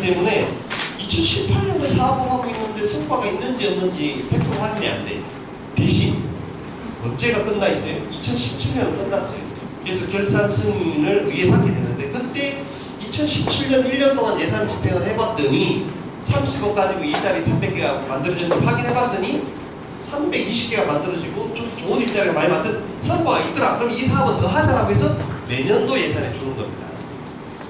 때문에 2018년에 사업을 하고 있는데 성과가 있는지 없는지 100% 확인이 안 돼. 대신 언제가 끝나 있어요? 2017년은 끝났어요. 그래서 결산 승인을 의회 받게 되는데 그때 2017년 1년 동안 예산 집행을 해봤더니 30억 가지고 일자리 300개가 만들어졌는지 확인해봤더니 320개가 만들어지고 좀 좋은 일자리가 많이 성과가 있더라. 그럼 이 사업은 더 하자라고 해서 내년도 예산에 주는 겁니다.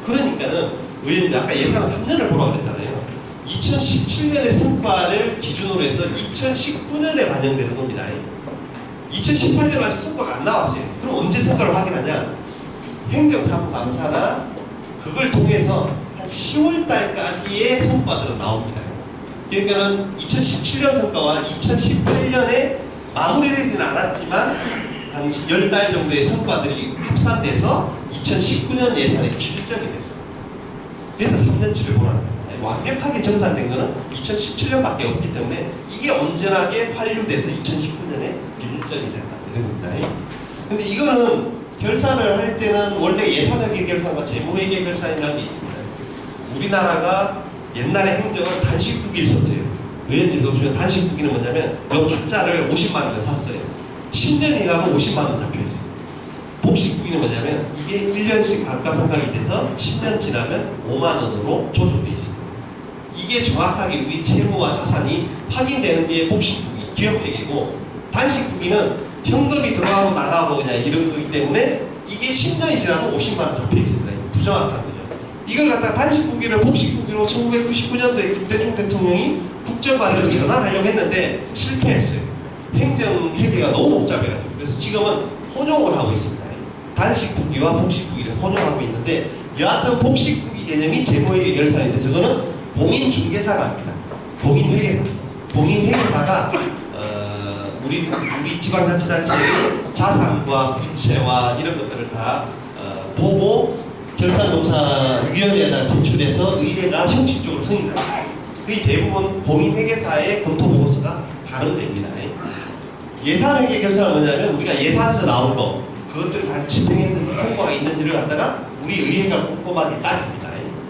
그러니까는 의원님 아까 예산은 3년을 보라고 그랬잖아요. 2017년의 성과를 기준으로 해서 2019년에 반영되는 겁니다. 2018년 아직 성과가 안 나왔어요. 그럼 언제 성과를 확인하냐? 행정사무감사나 그걸 통해서 한 10월달까지의 성과들은 나옵니다. 그러니까는 2017년 성과와 2018년에 마무리되지는 않았지만 한 10달 정도의 성과들이 합산돼서 2019년 예산에 기준점이 됐어요. 그래서 3년치를 보라는 겁니다. 완벽하게 정산된 거는 2017년밖에 없기 때문에 이게 온전하게 환류돼서 2019년에 기준점이 된다. 이런 겁니다. 근데 이거는 결산을 할 때는 원래 예산회계 결산과 재무회계 결산이라는 게 있습니다. 우리나라가 옛날에 행정을 단식국기를 썼어요. 의원님도 보시면 단식국기는 뭐냐면 요 타짜를 50만 원에 샀어요. 10년이 가면 50만 원 잡혀있어요. 복식국기는 뭐냐면 이게 1년씩 감가상각이 돼서 10년 지나면 5만 원으로 조정돼 있습니다. 이게 정확하게 우리 채무와 자산이 확인되는 게 복식국기, 기업회계고 단식국기는 현금이 들어가고 나가고 그냥 이런 거기 때문에 이게 10년이 지나도 50만 원 잡혀 있습니다. 부정확한 거죠. 이걸 갖다가 단식국기를 복식국기로 1999년도에 김대중 대통령이 국정관리로 전환하려고 했는데 실패했어요. 행정회계가 너무 복잡해가지고. 그래서 지금은 혼용을 하고 있습니다. 단식국기와 복식국기를 혼용하고 있는데 여하튼 복식국기 개념이 재무회계 결산인데 저거는 공인중개사가 합니다. 공인회계사. 공인회계사가 우리 지방자치단체의 자산과 부채와 이런 것들을 다 보고 결산검사위원회에다 제출해서 의회가 형식적으로 승인합니다. 그게 대부분 공인회계사의 검토보고서가 발언됩니다. 예산회계 결산은 뭐냐면 우리가 예산서 나온 거 그것들을 다 집행했는지 성과가 있는지를 갖다가 우리 의회가 꼼꼼하게 따집니다.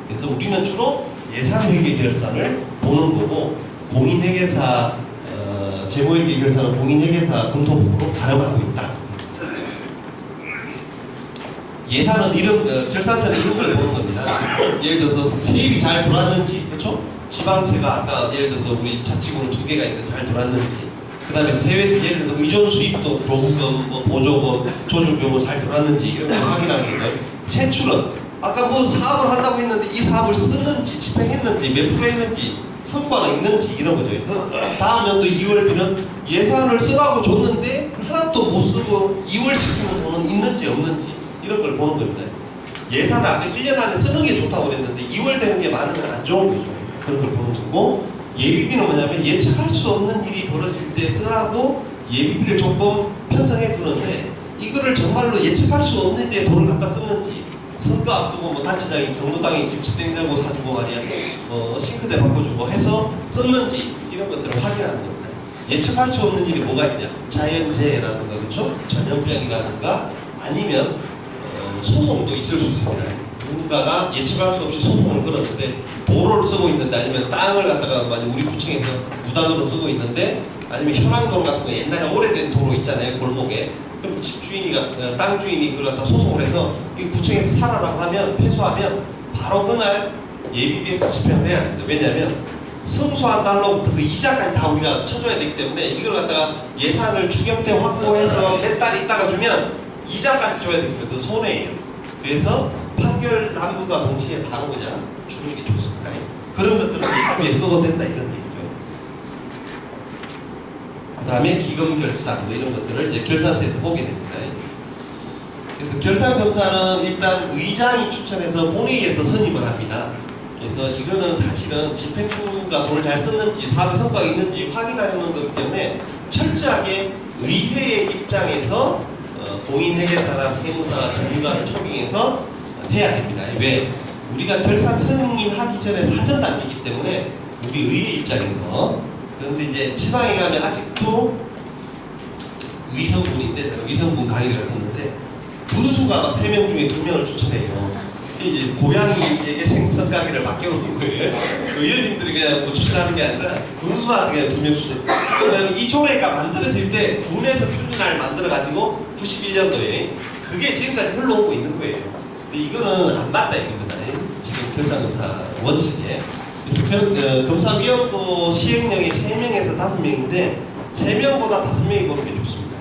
그래서 우리는 주로 예산회계 결산을 보는 거고 공인회계사 재무회계 결산은 공인회계사 검토보고로 발행하고 있다. 예산은 이런 결산서는 이런 걸 보는 겁니다. 예를 들어서 세입이 잘 돌았는지, 그렇죠? 지방세가 아까 예를 들어서 우리 자치구는 2개가 있는데 잘 돌았는지, 그 다음에 세외 예를 들어서 의존 수입도 보조금, 뭐 보조금, 조주금 잘 돌았는지 이런 걸 확인하는 거예요. 세출은 아까 뭐 사업을 한다고 했는데 이 사업을 썼는지, 집행했는지, 몇 프로 했는지, 성과가 있는지 이런 거죠. 다음 연도 2월비는 예산을 쓰라고 줬는데 하나도 못 쓰고 2월 시키는 돈은 있는지 없는지 이런 걸 보는 겁니다. 예산을 아까 1년 안에 쓰는 게 좋다고 그랬는데 2월 되는 게 많으면 안 좋은 거죠. 그런 걸 보는 거고 예비비는 뭐냐면 예측할 수 없는 일이 벌어질 때 쓰라고 예비비를 조금 편성해 두는데 이거를 정말로 예측할 수 없는 데 돈을 갖다 썼는지 선거 앞두고 뭐 단체장이 경로당에 김치냉장고 사주고 말이야 싱크대 바꿔주고 해서 썼는지 이런 것들을 확인하는 겁니다. 예측할 수 없는 일이 뭐가 있냐 자연재해라든가 그렇죠? 전염병이라든가 아니면 소송도 있을 수 있습니다. 누군가가 예측할 수 없이 소송을 걸었는데 도로를 쓰고 있는데 아니면 땅을 갖다가 우리 구청에서 무단으로 쓰고 있는데 아니면 현황도로 같은 거 옛날에 오래된 도로 있잖아요 골목에 그럼 집주인이 땅 주인이 그걸 갖다 소송을 해서 이 구청에서 살아라고 하면 패소하면 바로 그날 예비비에서 집행을 해야 합니다. 왜냐하면 승소한 달로부터 그 이자까지 다 우리가 쳐줘야 되기 때문에 이걸 갖다가 예산을 추경때 확보해서 몇 달 있다가 주면 이자까지 줘야 되기 때문에 손해예요. 그래서 판결 남과 동시에 바로 그냥 주는 게 좋습니다. 그런 것들은 예비비에 써도 된다 이런 얘기죠. 그 다음에 기금 결산 뭐 이런 것들을 이제 결산서에서 보게 됩니다. 그래서 결산검사는 일단 의장이 추천해서 본회의에서 선임을 합니다. 그래서 이거는 사실은 집행부가 돈을 잘 썼는지 사업의 성과가 있는지 확인하려는 거기 때문에 철저하게 의회의 입장에서 공인회계사나 세무사나 전문가를 초빙해서 해야 됩니다. 왜? 우리가 결산 승인하기 전에 사전 단계이기 때문에 우리 의회 입장에서 그런데 이제 지방에 가면 아직도 위성군인데 제가 위성군 강의를 했었는데 부수가 막 3명 중에 2명을 추천해요. 이게 이제 고양이에게 생선 가게를 맡겨놓은 거예요. 의원님들이 그냥 뭐 추천하는 게 아니라 군수한테 그냥 2명 추천. 그러면 이 조례가 만들어질 때 군에서 표준화를 만들어가지고 91년도에 그게 지금까지 흘러오고 있는 거예요. 근데 이거는 안 맞다 이겁니다. 지금 결산검사 원칙에. 검사위원도 시행령이 3명에서 5명인데 3명보다 5명이 보는 게 좋습니다.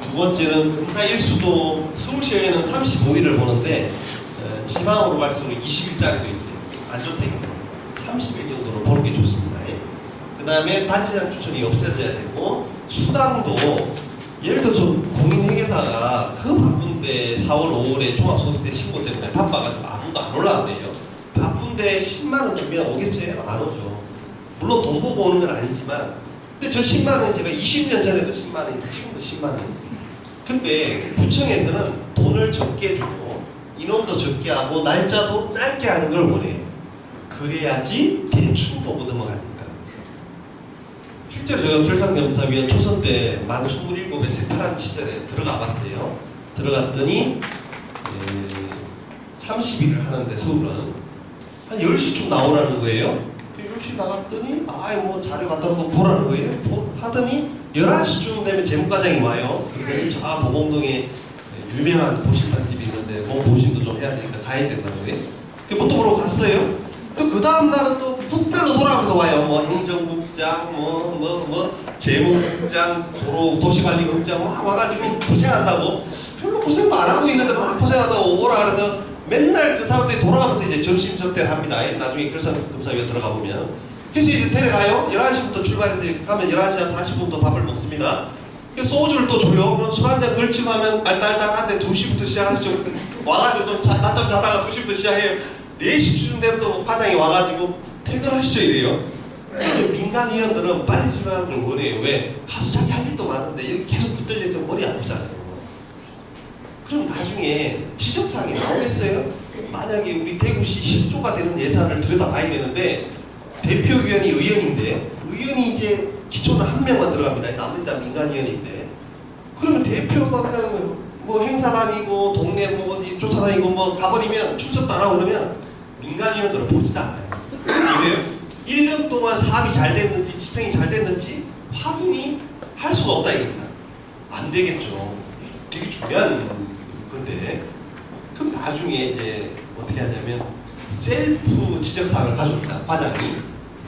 두 번째는 검사 일수도 서울시에는 35일을 보는데 지방으로 갈수록 20일짜리도 있어요. 안 좋다 이겁니다. 30일 정도로 보는 게 좋습니다. 그 다음에 단체장 추천이 없애져야 되고 수당도 예를 들어서 공인회계사가 그 바쁜데 4월 5월에 종합소득세 신고 때문에 바빠가지고 아무도 안 올라왔대요. 바쁜데 10만원 주면 오겠어요? 안 오죠. 물론 돈 보고 오는 건 아니지만 근데 저 10만원 제가 20년 전에도 10만원인데 지금도 10만원. 근데 구청에서는 돈을 적게 주고 인원도 적게 하고 날짜도 짧게 하는 걸 원해요. 그래야지 대충 보고 넘어가니까. 실제로 제가 결산검사위원 초선 때 만 27에 세탈한 시절에 들어가 봤어요. 들어갔더니 30일을 하는데 서울은 한 10시쯤 나오라는 거예요. 10시 나갔더니 뭐 자료 갖다 놓고 보라는 거예요. 하더니 11시쯤 되면 재무과장이 와요. 그러더니 저 도봉동에 유명한 보신단 집이 있는데 보신도 좀 해야 되니까 가야 된다는 거예요. 보통으로 갔어요. 또 그 다음 날은 또 국별로 돌아가면서 와요. 행정국장, 재무국장, 도시관리국장 와가지고 고생한다고. 별로 고생도 안 하고 있는데 막 고생한다고 오라 그래서 맨날 그 사람들이 돌아가면서 이제 점심 접대를 합니다. 나중에 결산검사위원 들어가 보면. 그래서 이제 데려가요. 11시부터 출발해서 가면 11시 한 40분부터 밥을 먹습니다. 소주를 또 줘요. 그럼 술 한잔 걸치고 하면 알딸딸한데 2시부터 시작하시죠. 와가지고 좀 낮잠 자다가 2시부터 시작해요. 4시쯤 되면 또 과장이 와가지고 퇴근하시죠 이래요. 민간 위원들은 빨리 출근하는 걸 원해요. 왜? 가서 자기 할 일도 많은데 여기 계속 붙들려서 머리 아프잖아요. 그럼 나중에 지적사항이 나오겠어요? 만약에 우리 대구시 10조가 되는 예산을 들여다봐야 되는데 대표위원이 의원인데 의원이 이제 기초는 한 명만 들어갑니다. 나머지 다 민간위원인데 그러면 대표가 그냥 뭐 행사 다니고 동네 뭐 어디 쫓아다니고 가버리면 출석도 안 하고 그러면 민간위원들은 보지도 않아요. 왜요? 1년 동안 사업이 잘 됐는지 집행이 잘 됐는지 확인이 할 수가 없다 이겁니다. 안 되겠죠. 되게 중요한 건데 그럼 나중에 이제 어떻게 하냐면 셀프 지적사항을 가져옵니다. 과장이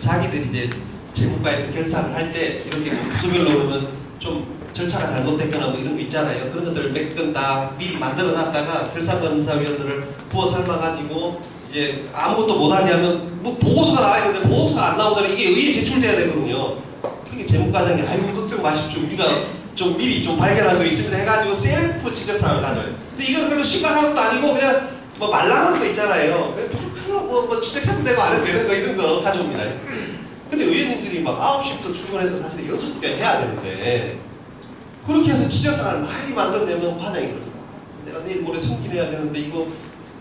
자기들이 이제 재무과에서 결산을 할 때 이렇게 부서별로 보면 좀 절차가 잘못됐거나 이런 거 있잖아요. 그런 것들을 몇 건 다 미리 만들어 놨다가 결산검사위원들을 부어 삶아가지고 이제 아무것도 못하냐면 보고서가 나와야 되는데 보고서가 안 나오잖아요. 이게 의회 제출돼야 되거든요. 그게 재무과장이 아이고 걱정 마십시오. 우리가 좀 미리 좀 발견한 거 있습니다 해가지고 셀프 지적사항을 가져요. 근데 이건 별로 심각한 것도 아니고 그냥 말랑한 거 있잖아요. 별로 지적해도 되고 안 해도 되는 거 이런 거 가져옵니다. 근데 의원님들이 9시부터 출근해서 사실 6시까지 해야 되는데 그렇게 해서 지적사항을 많이 만들어내면 과장이 그럽니다. 내가 내일 모레 승진해야 되는데 이거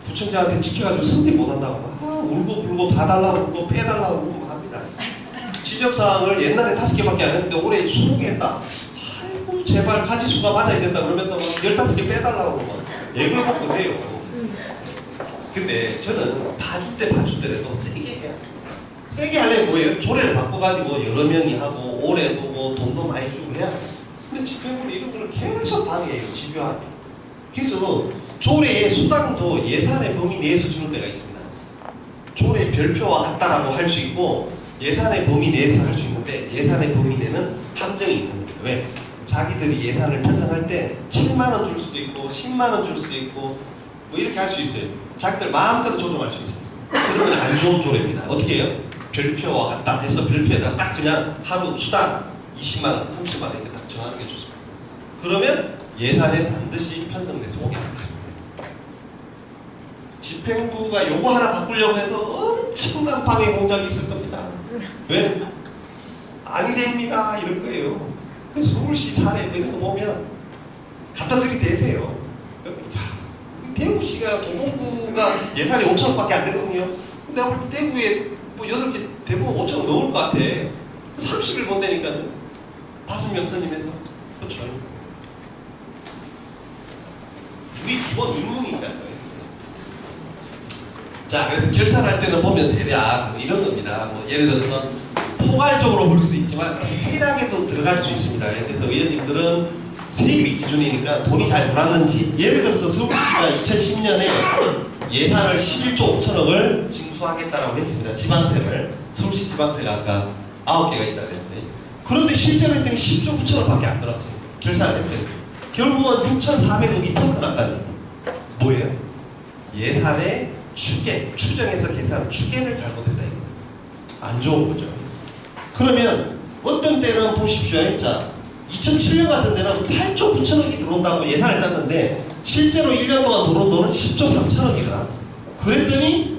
부청장한테 지켜가지고 승진 못한다고 울고 불고 봐달라고 울고 빼달라고 울고 막 합니다. 지적사항을 옛날에 5개밖에 안 했는데 올해 20개 했다. 아이고 제발 가지수가 맞아야 된다 그러면 막 15개 빼달라고 막 애걸 먹고 해요. 근데 저는 봐줄 때 봐줄 때라도 세게 해야 돼요. 세게 하려면 뭐예요? 조례를 바꿔가지고 여러 명이 하고 올해도 뭐 돈도 많이 주고 해야 돼요. 근데 집행부는 이런 거를 계속 방해해요. 집요하게. 그래서 조례의 수당도 예산의 범위 내에서 주는 데가 있습니다. 조례 별표와 같다라고 할 수 있고 예산의 범위 내에서 할 수 있는데 예산의 범위 내는 함정이 있는 거예요. 왜? 자기들이 예산을 편성할 때 7만원 줄 수도 있고 10만원 줄 수도 있고 뭐 이렇게 할 수 있어요. 자기들 마음대로 조정할 수 있어요. 그러면 안 좋은 조례입니다. 어떻게 해요? 별표와 같다 해서 별표에다 딱 그냥 하루 수당 20만원, 30만원 이렇게 딱 정하는 게 좋습니다. 그러면 예산에 반드시 편성돼서 오게 하겠습니다. 집행부가 요거 하나 바꾸려고 해도 엄청난 방해 공작이 있을 겁니다. 왜? 아니 됩니다 이럴 거예요. 그래서 서울시 사례 이런 거 보면 갖다 들이대세요. 대구시가 도봉구가 예산이 5천억밖에 안 되거든요. 근데 내가 볼 때 대구에 뭐 8개 대부분 5천억 넘을 것 같아. 30일 본다니까요. 5명 선임해서. 그렇죠. 우리 기본 임무니까요. 자, 그래서 결산할 때는 보면 대략 뭐 이런 겁니다. 뭐 예를 들어서 포괄적으로 볼 수도 있지만 디테일하게도 들어갈 수 있습니다. 그래서 의원님들은 세입이 기준이니까 돈이 잘 돌았는지, 예를 들어서 서울시가 2010년에 예산을 11조 5천억을 징수하겠다라고 했습니다. 지방세를. 서울시 지방세가 아까 9개가 있다고 했는데, 그런데 실제로 했더니 10조 9천억밖에 안 들었어요. 결산을 했더니 결국은 6,400억이 펑크 났다는 거. 뭐예요? 예산의 추정해서 계산 추계를 잘못했다 이거. 안 좋은 거죠. 그러면 어떤 때는 보십시오. 자, 2007년 같은 데는 8조 9천억이 들어온다고 예산을 짰는데 실제로 1년 동안 들어온 돈은 10조 3천억이더라. 그랬더니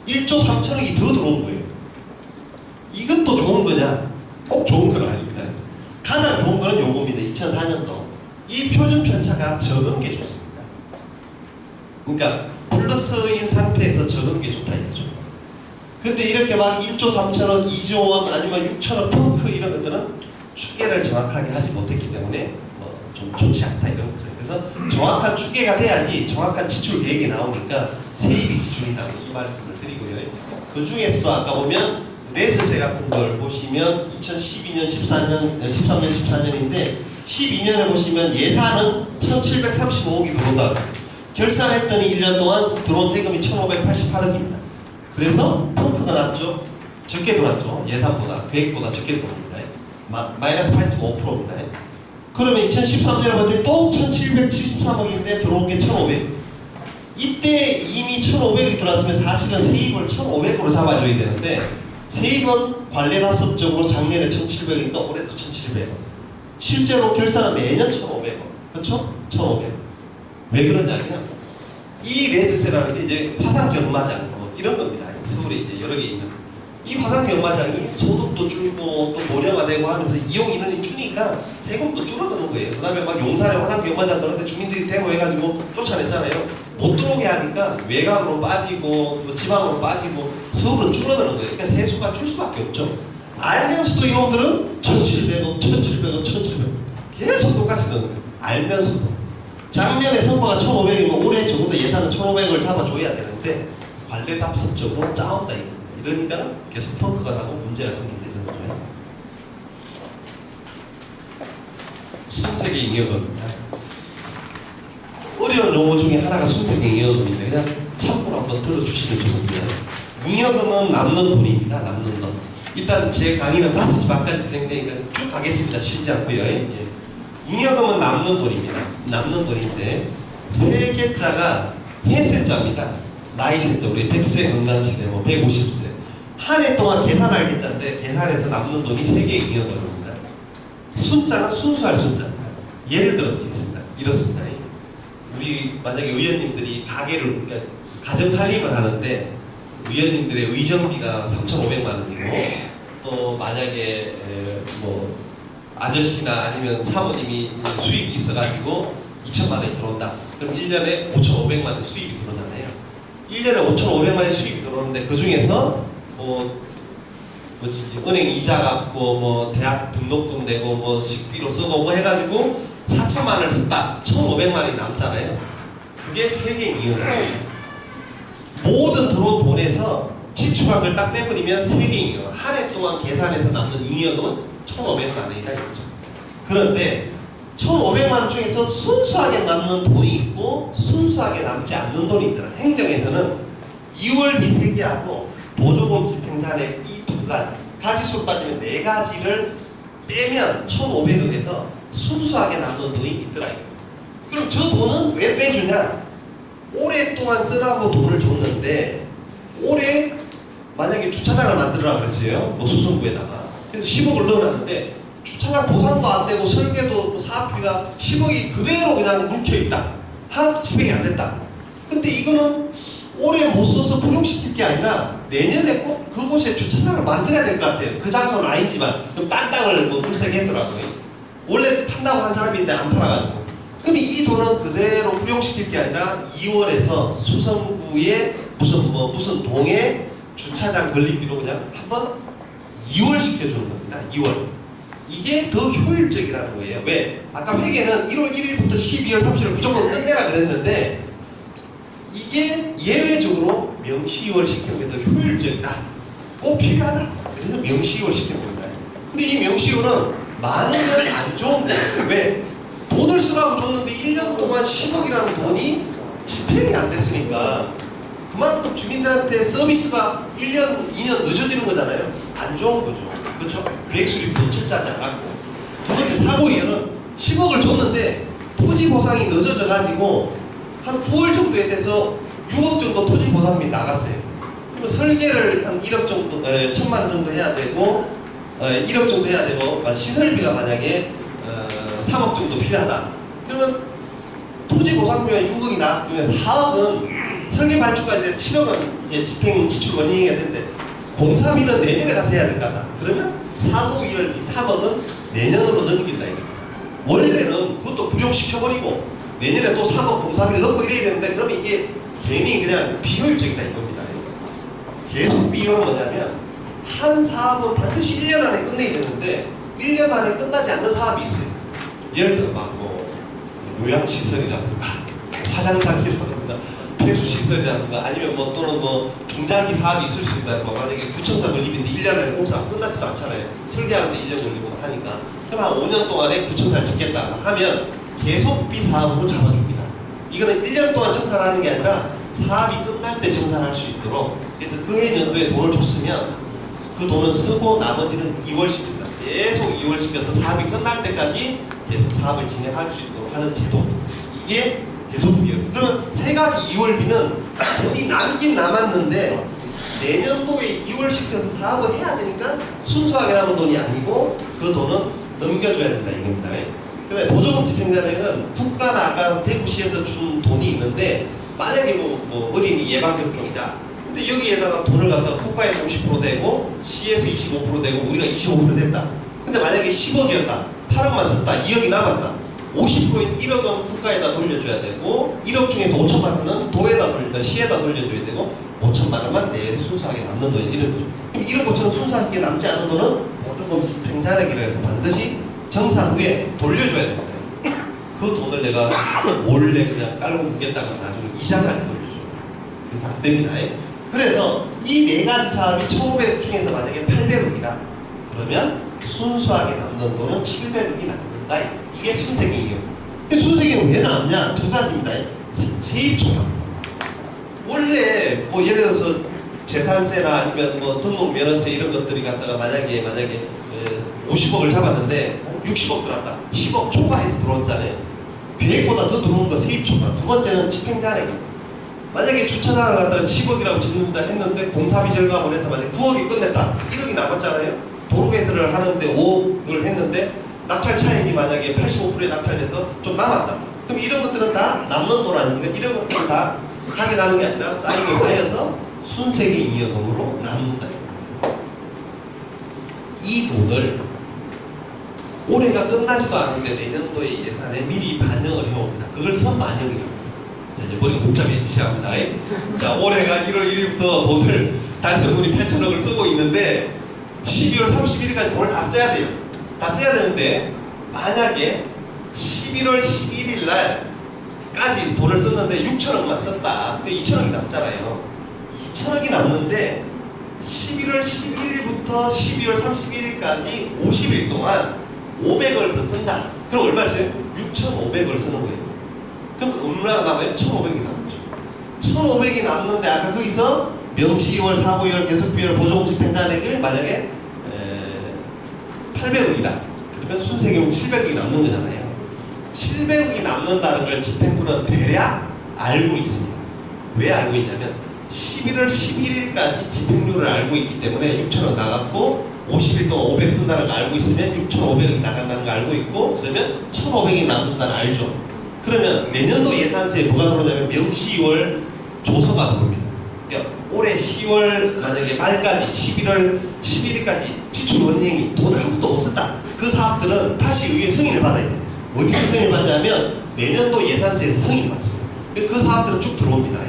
1조 3천억이 더 들어온 거예요. 이것도 좋은 거냐? 꼭 좋은 건 아닙니다. 가장 좋은 거는 요겁니다. 2004년도. 이 표준 편차가 적은 게 좋습니다. 그러니까 플러스인 상태에서 적은 게 좋다 이거죠. 근데 이렇게 막 1조 3천억, 2조 원 아니면 6천억 펑크 이런 것들은 추계를 정확하게 하지 못했기 때문에 좀 좋지 않다 이런 거죠. 그래서 정확한 추계가 돼야지 정확한 지출 계획이 나오니까 세입이 기준이다 이 말씀을 드리고요. 그 중에서도 아까 보면 내재세 같은 걸 보시면 2012년, 13년, 14년인데 12년에 보시면 예산은 1,735억이 들어온다. 결산했더니 1년 동안 들어온 세금이 1,588억입니다. 그래서 펑크가 났죠. 적게 들어왔죠. 예산보다, 계획보다 적게 들어옵니다. 마이너스 8.5%입니다. 그러면 2013년에 봤더니 또 1,773억인데 들어온 게 1,500억. 이때 이미 1,500억이 들어왔으면 사실은 세입을 1,500으로 잡아줘야 되는데 세입은 관례다습적으로 작년에 1,700억이니까 올해도 1,700억. 실제로 결산은 매년 1,500억. 그렇죠? 1,500억. 왜 그러냐면 이 레즈세라는 게 이제 화상경마장 이런 겁니다. 서울에 이제 여러 개 있는 이 화상경마장이 소득도 줄고 또 고령화되고 하면서 이용 인원이 줄니까 세금도 줄어드는 거예요. 그 다음에 막 용산에 화상경마장 들었는데 주민들이 데모해가지고 쫓아냈잖아요. 못 들어오게 하니까 외곽으로 빠지고 뭐 지방으로 빠지고 서울은 줄어드는 거예요. 그러니까 세수가 줄 수밖에 없죠. 알면서도 이놈들은 1,700억, 1,700억, 1,700억 계속 똑같이 넣는 거예요. 알면서도. 작년에 선거가 1,500이면 올해 적어도 예산은 1,500을 잡아줘야 되는데 관례답습적으로 짜온다 이겁니다. 이러니까는 계속 펑크가 나고 문제가 생긴다는 거예요. 순세계 잉여금입니다. 어려운 용어 중에 하나가 순세계 잉여금인데 그냥 참고로 한번 들어주시면 좋습니다. 잉여금은 남는 돈입니다. 남는 돈. 일단 제 강의는 5시 반까지 진행되니까 쭉 가겠습니다. 쉬지 않고요. 예. 잉여금은 남는 돈입니다. 남는 돈인데 세 개자가 해세자입니다. 나이 세자, 우리 100세 건강시대, 뭐 150세. 한 해 동안 계산할 개자인데 계산해서 남는 돈이 3개의 잉여금입니다. 순자는 순수할 순자입니다. 예를 들어서 있습니다. 이렇습니다. 우리 만약에 의원님들이 가게를, 그러니까 가정살림을 하는데 의원님들의 의정비가 3,500만 원이고 또 만약에 뭐 아저씨나 아니면 사모님이 수입이 있어가지고 2천만 원이 들어온다. 그럼 1년에 5,500만 원 수입이 들어오잖아요. 1년에 5,500만 원 수입이 들어오는데 그 중에서 은행 이자 갚고 뭐 대학 등록금 내고 뭐 식비로 쓰고 뭐 해가지고 4천만 원을 썼다. 1,500만 원이 남잖아요. 그게 세계의 잉여금이에요. 모든 들어온 돈에서 지출한 걸 딱 빼버리면 세계의 잉여금. 한 해 동안 계산해서 남는 잉여금은 1,500만 원이다 이거죠. 그런데 1,500만 원 중에서 순수하게 남는 돈이 있고 순수하게 남지 않는 돈이 있더라. 행정에서는 2월비 세계하고 보조금 집행잔액 이 두 가지, 가지수로 따지면 4가지를 빼면 1,500억에서 순수하게 남는 돈이 있더라. 그럼 저 돈은 왜 빼주냐? 오랫동안 쓰라고 돈을 줬는데 올해 만약에 주차장을 만들어라 그랬어요. 뭐 수성구에다가. 그래서 10억을 넣어놨는데 주차장 보상도 안 되고 설계도 사업비가 10억이 그대로 그냥 묵혀있다. 하나도 집행이 안 됐다. 근데 이거는 올해 못 써서 불용시킬 게 아니라 내년에 꼭 그곳에 주차장을 만들어야 될 것 같아요. 그 장소는 아니지만 그럼 딴 땅을 뭐 물색에 해서라고요. 원래 판다고 한 사람이 있는데 안 팔아가지고. 그럼 이 돈은 그대로 불용시킬 게 아니라 2월에서 수성구에 무슨 동에 주차장 건립비로 그냥 한번 2월 시켜주는 겁니다. 2월. 이게 더 효율적이라는 거예요. 왜? 아까 회계는 1월 1일부터 12월 30일 무조건 끝내라 그랬는데 이게 예외적으로 명시이월 시키는 게 더 효율적이다. 꼭 필요하다. 그래서 명시이월 시키는 겁니다. 근데 이 명시이월은 많은 건 안 좋은 거예요. 왜? 돈을 쓰라고 줬는데 1년 동안 10억이라는 돈이 집행이 안 됐으니까 그만큼 주민들한테 서비스가 1년, 2년 늦어지는 거잖아요. 안 좋은 거죠. 그렇죠? 계획 수립도 철저하지 않았고. 두 번째 사고이월은 10억을 줬는데 토지 보상이 늦어져 가지고 한 9월 정도에 돼서 6억 정도 토지 보상비 나갔어요. 그러면 설계를 한 1억 정도, 1,000만 원 정도 해야 되고 1억 정도 해야 되고 시설비가 만약에 3억 정도 필요하다. 그러면 토지 보상비가 6억이나 그러면 4억은 설계 발주까지 7억은 이제 집행 지출 원인이 되는데 공사비는 내년에 가서 해야 될 거다. 그러면 사고이월 3억은 내년으로 넘긴다 이겁니다. 원래는 그것도 불용시켜버리고 내년에 또 3억 공사비를 넣고 이래야 되는데 그러면 이게 괜히 그냥 비효율적이다 이겁니다. 계속 비효율은 뭐냐면 한 사업은 반드시 1년 안에 끝내야 되는데 1년 안에 끝나지 않는 사업이 있어요. 예를 들어 뭐 요양시설이라든가 화장장이라든가 폐수시설이라든가 아니면 뭐 또는 뭐 중장기 사업이 있을 수 있다. 뭐 만약에 구청사 건립인데 1년 안에 공사가 끝나지도 않잖아요. 설계하는데 1년 걸리고 하니까 그럼 한 5년 동안에 구청사를 짓겠다 하면 계속비 사업으로 잡아줍니다. 이거는 1년 동안 청산을 하는 게 아니라 사업이 끝날 때 청산할 수 있도록 그래서 그 해년도에 돈을 줬으면 그 돈은 쓰고 나머지는 2월시킵니다. 계속 2월시켜서 사업이 끝날 때까지 계속 사업을 진행할 수 있도록 하는 제도. 이게 계속비예요. 그러면 세 가지 2월비는 돈이 남긴 남았는데 내년도에 2월시켜서 사업을 해야 되니까 순수하게 남은 돈이 아니고 그 돈은 넘겨줘야 된다 이겁니다. 근데 보조금 집행자에는 국가나 아까 대구시에서 준 돈이 있는데 만약에 뭐 어린이 예방접종이다. 근데 여기에다가 돈을 갖다가 국가에서 50% 되고 시에서 25% 되고 우리가 25% 된다. 근데 만약에 10억이었다. 8억만 썼다. 2억이 남았다. 50%인 1억은 국가에다 돌려줘야 되고 1억 중에서 5천만 원은 도에다 돌려다 시에다 돌려줘야 되고 5천만 원만 내 순수하게 남는 돈이 이런 거죠. 그럼 1억 5천 순수하게 남지 않은 돈은 보조금 집행자에게로 해서 반드시 정산 후에 돌려줘야 됩니다. 그 돈을 내가 원래 그냥 깔고 묻겠다가 나중에 이자까지 돌려줘야 돼요. 그러니까 안 됩니다. 그래서 이 네 가지 사업이 1,500억 중에서 만약에 800억이다. 그러면 순수하게 남는 돈은 700억이 남는다. 이게 순세경이에요. 순세경은 왜 남냐? 두 가지입니다. 세입초과. 원래 뭐 예를 들어서 재산세나 아니면 뭐 등록면허세 이런 것들이 갖다가 만약에 50억을 잡았는데 60억 들어왔다. 10억 초과해서 들어왔잖아요. 계획보다 더 들어온 거 세입초과. 두 번째는 집행자액. 만약에 주차장을 갖다가 10억이라고 짓는다 했는데 공사비 절감을 해서 만약에 9억이 끝냈다. 1억이 남았잖아요. 도로 개설을 하는데 5억을 했는데 낙찰 차익이 만약에 85%에 낙찰돼서 좀 남았다. 그럼 이런 것들은 다 남는 돈 아닙니까? 이런 것들은 다 가져가는 게 아니라 쌓이고 쌓여서 순세계 잉여금으로 남는다. 이 돈을 올해가 끝나지도 않은데 내년도의 예산에 미리 반영을 해옵니다. 그걸 선반영이라고 합니다. 자, 이제 머리가 복잡해지기 시작합니다. 자, 올해가 1월 1일부터 돈을 달성분이 8천억을 쓰고 있는데 12월 31일까지 돈을 다 써야 돼요. 다 써야 되는데 만약에 11월 11일 날까지 돈을 썼는데 6천억만 썼다. 2천억이 남잖아요. 2천억이 남는데 11월 11일부터 12월 31일까지 50일 동안 500을 더 쓴다. 그럼 얼마 써요? 6,500을 쓰는 거예요. 그럼 얼마나 남아요? 1,500이 남죠. 1,500이 남는데 아까 거기서 명시이월, 사고이월, 계속비월, 보조금 집행자액을 만약에 800억이다. 그러면 순세금 700억이 남는 거잖아요. 700억이 남는다는 걸 집행부는 대략 알고 있습니다. 왜 알고 있냐면 11월 11일까지 집행률을 알고 있기 때문에 6천원 나갔고 50일 동안 500 쓴다는 걸 알고 있으면 6,500억이 나간다는 걸 알고 있고 그러면 1,500이 남는다는 걸 알죠. 그러면 내년도 예산세에 뭐가 들어오냐면 명시이월 조서가 들어옵니다. 그러니까 올해 10월 만약에 말까지 11월 11일까지 지출 원행이 돈 아무것도 없었다. 그 사업들은 다시 의회 승인을 받아야 돼요. 어디서 승인을 받냐면 내년도 예산세에서 승인을 받습니다. 그 사업들은 쭉 들어옵니다.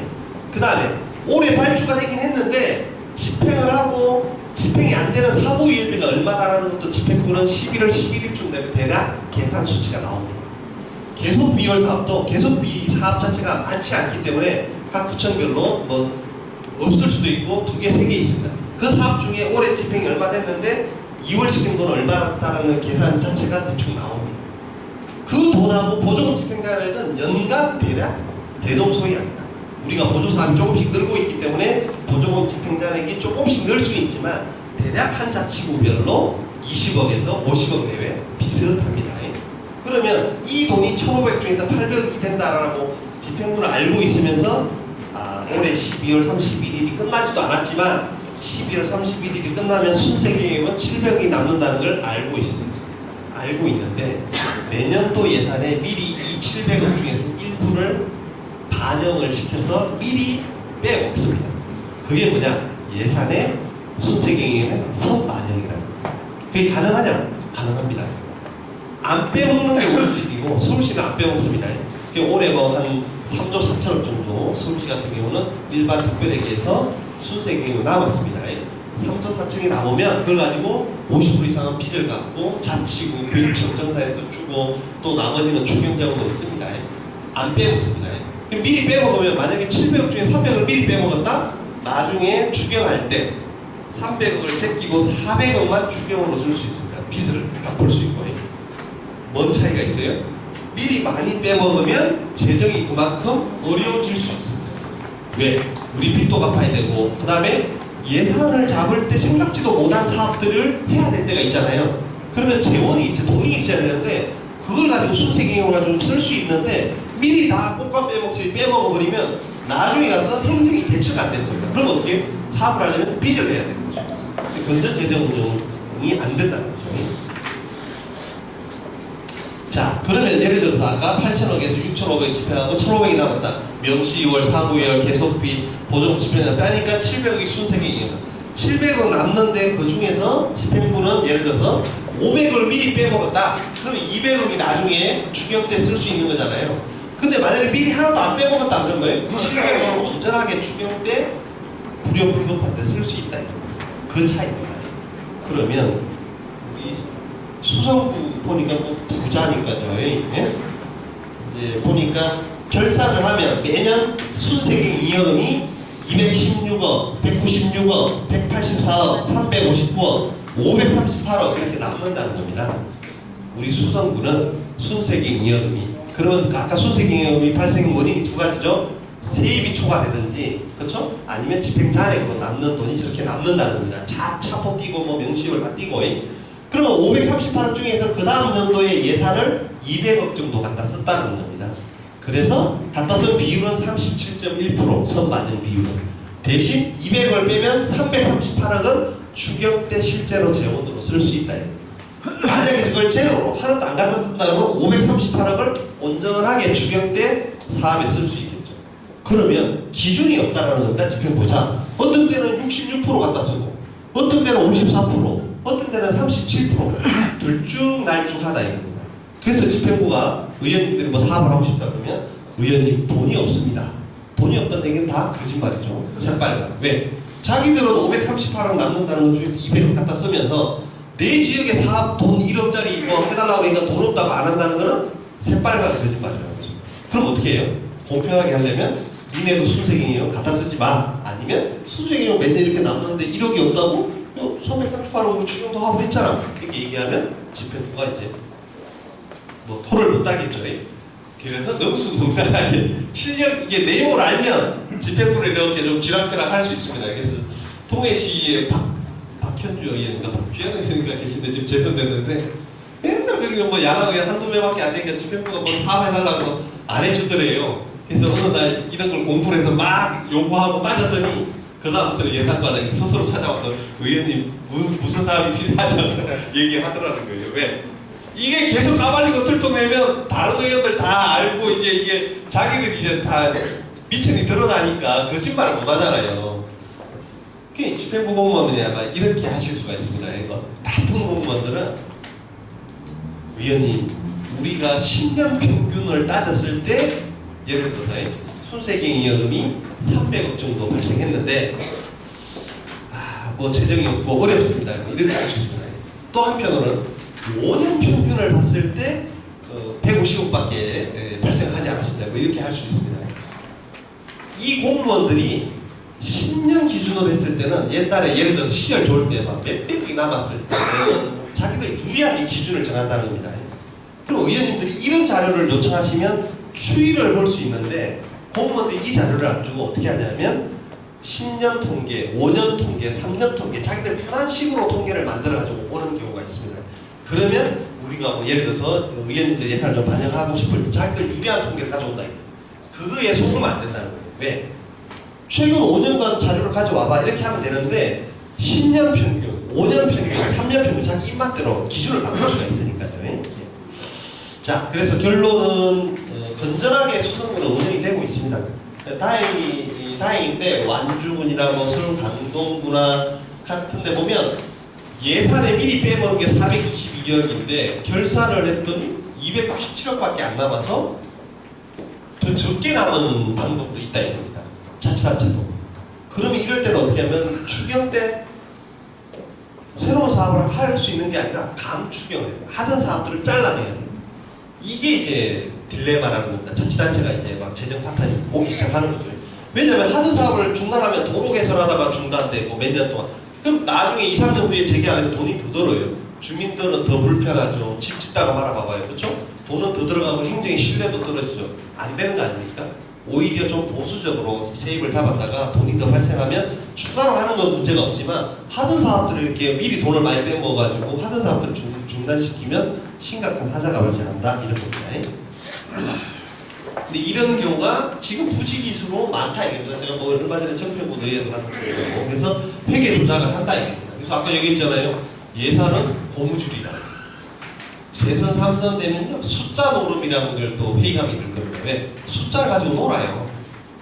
그 다음에 올해 발주가 되긴 했는데 집행을 하고 집행이 안 되는 사고이율비가 얼마다라는 것도 집행부는 11월 11일쯤 되면 대략 계산 수치가 나옵니다. 계속비월 사업도 계속비 사업 자체가 많지 않기 때문에 각 구청별로 뭐 없을 수도 있고 2개, 3개 있습니다. 그 사업 중에 올해 집행이 얼마 됐는데 2월 시킨 돈 얼마 났다는 계산 자체가 대충 나옵니다. 그 돈하고 보조금 집행자는 연간 대략 대동소이합니다. 우리가 보조사업이 조금씩 늘고 있기 때문에 보조금 집행자액이 조금씩 늘 수는 있지만 대략 한 자치구별로 20억에서 50억 내외 비슷합니다. 그러면 이 돈이 1,500 중에서 800억이 된다라고 집행부는 알고 있으면서 올해 12월 31일이 끝나지도 않았지만 12월 31일이 끝나면 순세계획은 700억이 남는다는 걸 알고 있습니다. 알고 있는데 내년도 예산에 미리 이 700억 중에서 일부를 반영을 시켜서 미리 빼먹습니다. 그게 뭐냐? 예산의 순세계획의 선반영이라는 거예요. 그게 가능하냐? 가능합니다. 안 빼먹는 게 원칙이고 서울시는 안 빼먹습니다. 올해 뭐 한 3조 4천억 정도 서울시 같은 경우는 일반 특별회계에서 순세계획이 남았습니다. 3조 4천이 남으면 그걸 가지고 50% 이상은 빚을 갚고 자치구, 교육청, 정사에서 주고 또 나머지는 추경자금도 없습니다. 안 빼먹습니다. 미리 빼먹으면 만약에 700억 중에 300억을 미리 빼먹었다? 나중에 추경할 때 300억을 제끼고 400억만 추경으로 쓸 수 있습니다. 빚을 갚을 수 있고. 뭔 차이가 있어요? 미리 많이 빼먹으면 재정이 그만큼 어려워질 수 있습니다. 왜? 우리 빚도 갚아야 되고 그 다음에 예산을 잡을 때 생각지도 못한 사업들을 해야 될 때가 있잖아요. 그러면 재원이 있어요. 돈이 있어야 되는데 그걸 가지고 순세경영을 가지고 쓸 수 있는데 미리 다 꽃감 빼먹어버리면 나중에 가서 행정이 대처가 안 되는 겁니다. 그럼 어떻게? 사업을 하려면 빚을 내야 되는 거죠. 건전 재정 운영이 안 된다는 거죠. 자, 그러면 예를 들어서 아까 8천억에서 6천억을 집행하고 1,500억이 남았다. 명시 2월, 사구열, 계속비, 보조금 집행을 빼니까 700억이 순세경영입니다. 700억 남는데 그 중에서 집행부는 예를 들어서 500억을 미리 빼먹었다. 그러면 200억이 나중에 추경 때 쓸 수 있는 거잖아요. 근데 만약에 미리 하나도 안 빼먹었다 그런 거예요. 700억을 온전하게 추경 때 불협불급할 때 쓸 수 있다. 그 차이입니다. 그러면 우리 수성구 보니까 뭐 부자니까요. 예? 이제 보니까 결산을 하면 매년 순세경 이여금이 216억, 196억, 184억, 359억, 538억 이렇게 남는다는 겁니다. 우리 수성구는 순세경 이여금이 그러면 아까 순세경 이여금이 발생 원인이 2가지죠. 세입이 초과되든지 그렇죠? 아니면 집행자액으로 남는 돈이 저렇게 남는다는 겁니다. 차포 띄고 뭐 명시월 다 띄고 그러면 538억 중에서 그 다음 연도에 예산을 200억 정도 갖다 썼다는 겁니다. 그래서 갖다 쓴 비율은 37.1% 선반영 비율은 대신 200을 빼면 338억은 추경 때 실제로 재원으로 쓸 수 있다. 만약에 그걸 제로로 하나도 안 갖다 쓴다 그러면 538억을 온전하게 추경 때 사업에 쓸 수 있겠죠. 그러면 기준이 없다는 겁니다. 집행부자. 어떤 때는 66% 갖다 쓰고 어떤 때는 54%, 어떤 때는 37% 들쭉날쭉하다 이겁니다. 그래서 집행부가 의원님들이 뭐 사업을 하고 싶다 그러면 의원님 돈이 없습니다. 돈이 없다는 얘기는 다 거짓말이죠. 새빨간. 왜? 자기들은 538억 남는다는 것 중에서 200억 갖다 쓰면서 내 지역에 사업 돈 1억짜리 뭐 해달라고 하니까 돈 없다고 안 한다는 거는 새빨간 거짓말이라고 하죠. 그럼 어떻게 해요? 공평하게 하려면 니네도 순세경영 갖다 쓰지 마. 아니면 순세경영 맨날 이렇게 남는데 1억이 없다고? 338억 추경도 하고 했잖아. 이렇게 얘기하면 집행부가 이제 뭐 토를 못 달겠죠. 그래서 능수능란하게 실력 이게 내용을 알면 집행부를 이렇게 좀 쥐락펴락 할 수 있습니다. 그래서 통해시의 박현주 의원인가 박주현 의원인가 계신데 지금 재선됐는데 맨날 거기는 뭐 야당 의원 한두 명밖에 안 되니까 집행부가 뭐 사업해달라고 안 해주더래요. 그래서 어느 날 이런 걸 공부를 해서 막 요구하고 따졌더니 그 다음부터는 예산과장이 스스로 찾아와서 의원님 무슨 사업이 필요하냐고 얘기하더라는 거예요. 왜? 이게 계속 까발리고 들통내면 다른 의원들 다 알고 이게 자기들이 이제 다 미천이 드러나니까 거짓말을 못 하잖아요. 그 집행부 공무원이 아마 이렇게 하실 수가 있습니다. 나쁜 공무원들은 위원님 우리가 10년 평균을 따졌을 때 예를 들어서 순세경이여금이 300억 정도 발생했는데 뭐 재정이 없고 어렵습니다. 이렇게 할 수 있습니다. 또 한편으로는 5년 평균을 봤을 때 150억밖에 발생하지 않았습니다. 이렇게 할 수 있습니다. 이 공무원들이 10년 기준으로 했을 때는 옛날에 예를 들어서 시절 좋을 때 막 몇백이 남았을 때는 자기들 유리하게 기준을 정한다는 겁니다. 그럼 의원님들이 이런 자료를 요청하시면 추이를 볼 수 있는데 공무원들이 이 자료를 안 주고 어떻게 하냐면 10년 통계, 5년 통계, 3년 통계 자기들 편한 식으로 통계를 만들어가지고 오는 경우가 있습니다. 그러면 우리가 뭐 예를 들어서 의원님들 예산을 좀 반영하고 싶을 때 자기들 유리한 통계를 가져온다. 그거에 속으면 안 된다는 거예요. 왜? 최근 5년간 자료를 가져와봐 이렇게 하면 되는데 10년 평균, 5년 평균, 3년 평균 자기 입맛대로 기준을 바꿀 수가 있으니까요. 자, 그래서 결론은 건전하게 수성구는 운영이 되고 있습니다. 다행인데 완주군이나 뭐 서울 강동구나 같은데 보면 예산에 미리 빼먹은 게 422억인데 결산을 했더니 297억밖에 안 남아서 더 적게 남은 방법도 있다 이겁니다. 자치단체도. 그러면 이럴 때는 어떻게 하면 추경 때 새로운 사업을 할 수 있는 게 아니라 감추경을 해요. 하던 사업들을 잘라내야 돼요. 이게 이제 딜레마라는 겁니다. 자치단체가 이제 막 재정 파탄이 오기 시작하는 거죠. 왜냐면 하던 사업을 중단하면 도로 개설하다가 중단되고 몇 년 동안 그럼 나중에 2, 3년 후에 재개하려면 돈이 더 들어요. 주민들은 더 불편하죠. 집 짓다가 말아봐봐요. 그렇죠? 돈은 더 들어가고 행정의 신뢰도 떨어지죠. 안 되는 거 아닙니까? 오히려 좀 보수적으로 세입을 잡았다가 돈이 더 발생하면 추가로 하는 건 문제가 없지만 하던 사업들을 이렇게 미리 돈을 많이 빼먹어가지고 하던 사업들을 중단시키면 심각한 하자가 발생한다 이런 겁니다. 근데 이런 경우가 지금 부지기수로 많다 이겁니다. 제가 뭐 얼마 전에 청평구 의회도 갔고 그래서 회계 조작을 한다 이겁니다. 그래서 아까 얘기했잖아요. 예산은 고무줄이다. 재선 3선 되면요 숫자 노름이라는 걸 또 회의감이 들 겁니다. 왜? 숫자를 가지고 놀아요.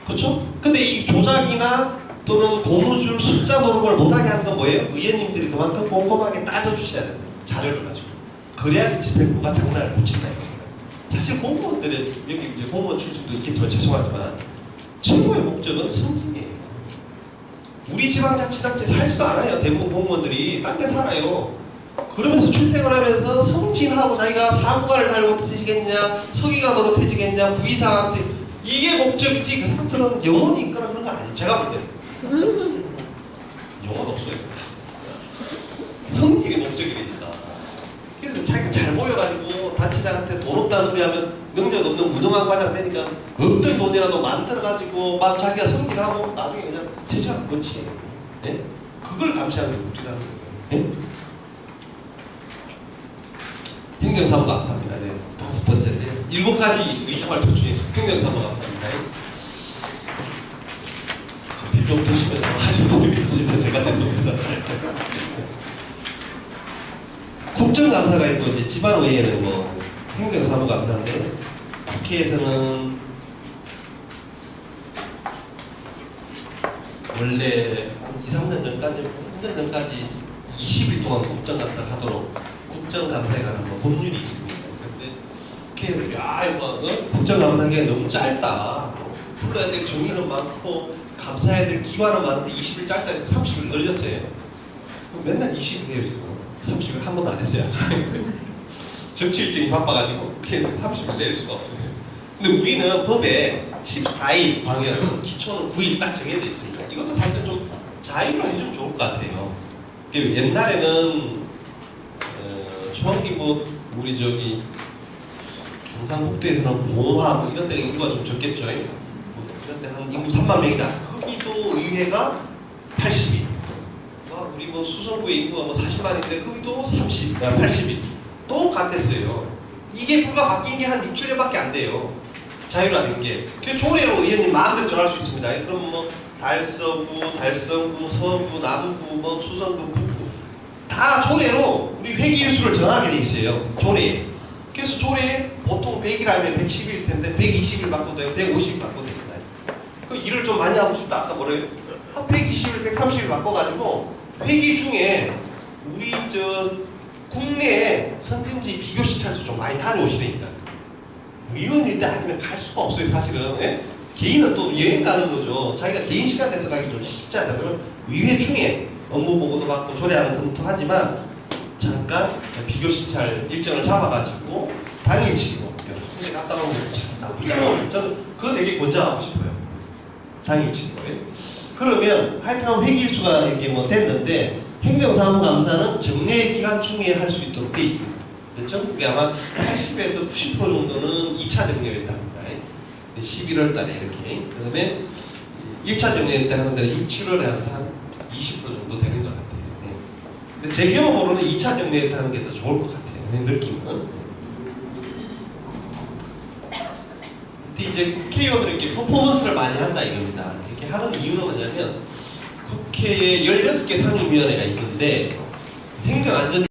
그렇죠? 근데 이 조작이나 또는 고무줄 숫자 노름을 못하게 하는 건 뭐예요? 의원님들이 그만큼 꼼꼼하게 따져주셔야 됩니다. 자료를 가지고. 그래야지 집행부가 장난을 못 친다 이겁니다. 사실 공무원들의 여기 이제 공무원 출신도 있겠지만 죄송하지만 최고의 목적은 승진이에요. 우리 지방자치단체 살지도 않아요. 대부분 공무원들이 딴 데 살아요. 그러면서 출퇴근하면서 승진하고 자기가 사무관을 달고 퇴직했냐, 서기관으로 퇴직했냐, 부의사한테 이게 목적이지. 그 사람들은 영혼이 있거나 그런 거 아니에요. 제가 볼 때는 영혼 없어요. 성질이 목적이 됩니다. 그래서 자기가 잘 보여가지고 단체장한테 돈 없다는 소리 하면 능력 없는 무능한 과장 되니까 없던 돈이라도 만들어가지고 막 자기가 승진하고 나중에 그냥 퇴직하는 거지. 네? 그걸 감시하는 게 우리라는 거예요. 네? 행정사무 감사합니다. 네, 5번째인데 7가지 의정활동 중에 행정사무 감사합니다. 비 좀 드시면 하셔도 되겠습니다. 제가 죄송해서. 국정감사가 있고 이제 지방의회는 뭐 행정사무 감사인데 국회에서는 원래 한 2, 3년 전까지 3년 전까지 20일 동안 국정감사를 하도록 국정감사에 관한 뭐 법률이 있습니다. 그런데 국회에서 야 이거 국정감사가 너무 짧다. 불러야 될 정의는 많고 감사해야 될 기관은 많은데 20일 짧다 해서 30일 늘렸어요. 맨날 20일 해요 지금. 30일 한 번도 안 했어요 아직. 정치 일정이 바빠가지고 국회에는 30일 낼 수가 없어요. 근데 우리는 법에 14일 방해하는 기초는 9일 딱 정해져 있습니다. 이것도 사실 좀 자유로 해주면 좋을 것 같아요. 옛날에는 초기 뭐 우리 저기 경상북도에서는 봉화 뭐 이런 데 인구가 좀 적겠죠. 뭐 이런 데 한 인구 3만 명이다. 거기도 의회가 80인. 우리 뭐 수성구의 인구가 뭐 40만인데 거기도 80인. 똑같았어요. 이게 불과 바뀐 게 한 6, 7년밖에 안 돼요. 자유라는 게. 그 조례로 의원님 마음대로 정할 수 있습니다. 그럼 뭐 달서구, 달성구, 서구, 남구, 뭐 수성구, 북구 다 조례로 우리 회기일수를 정하게 돼 있어요. 조례에. 그래서 조례에 보통 100일하면 110일 텐데 120일 바꿔도 되고 150일 바꿔도 됩니다. 그 일을 좀 많이 하고 싶다. 아까 뭐래요? 한 120일, 130일 바꿔가지고 회기 중에 우리 저 국내에 선진지 비교 시찰도 좀 많이 다녀오시라니까. 의원일 때 아니면 갈 수가 없어요 사실은. 예? 개인은 또 여행 가는 거죠. 자기가 개인 시간 내서 가기 좀 쉽지 않다. 그러면 의회 중에 업무 보고도 받고 조례안을 검토하지만 잠깐 비교 시찰 일정을 잡아가지고 당일치기로 군대 갔다 오는 거 참 나쁘지 않아요. 저는 그거 되게 권장하고 싶어요. 당일치기로. 그러면 하여튼 회기 일수가 이렇게 뭐 됐는데 행정사무감사는 정례 기간 중에 할 수 있도록 돼 있습니다. 그렇죠? 그게 아마 80에서 90% 정도는 2차 정례였다 합니다. 11월 달에 이렇게. 그 다음에 1차 정례했다 하는 데는 6, 7월에 한 20% 정도 되는 것 같아요. 네. 근데 제 경험으로는 2차 정례했다 하는 게 더 좋을 것 같아요. 느낌은. 근데 이제 국회의원들이 이렇게 퍼포먼스를 많이 한다 이겁니다. 이렇게 하는 이유는 뭐냐면 국회에 16개 상임위원회가 있는데 행정안전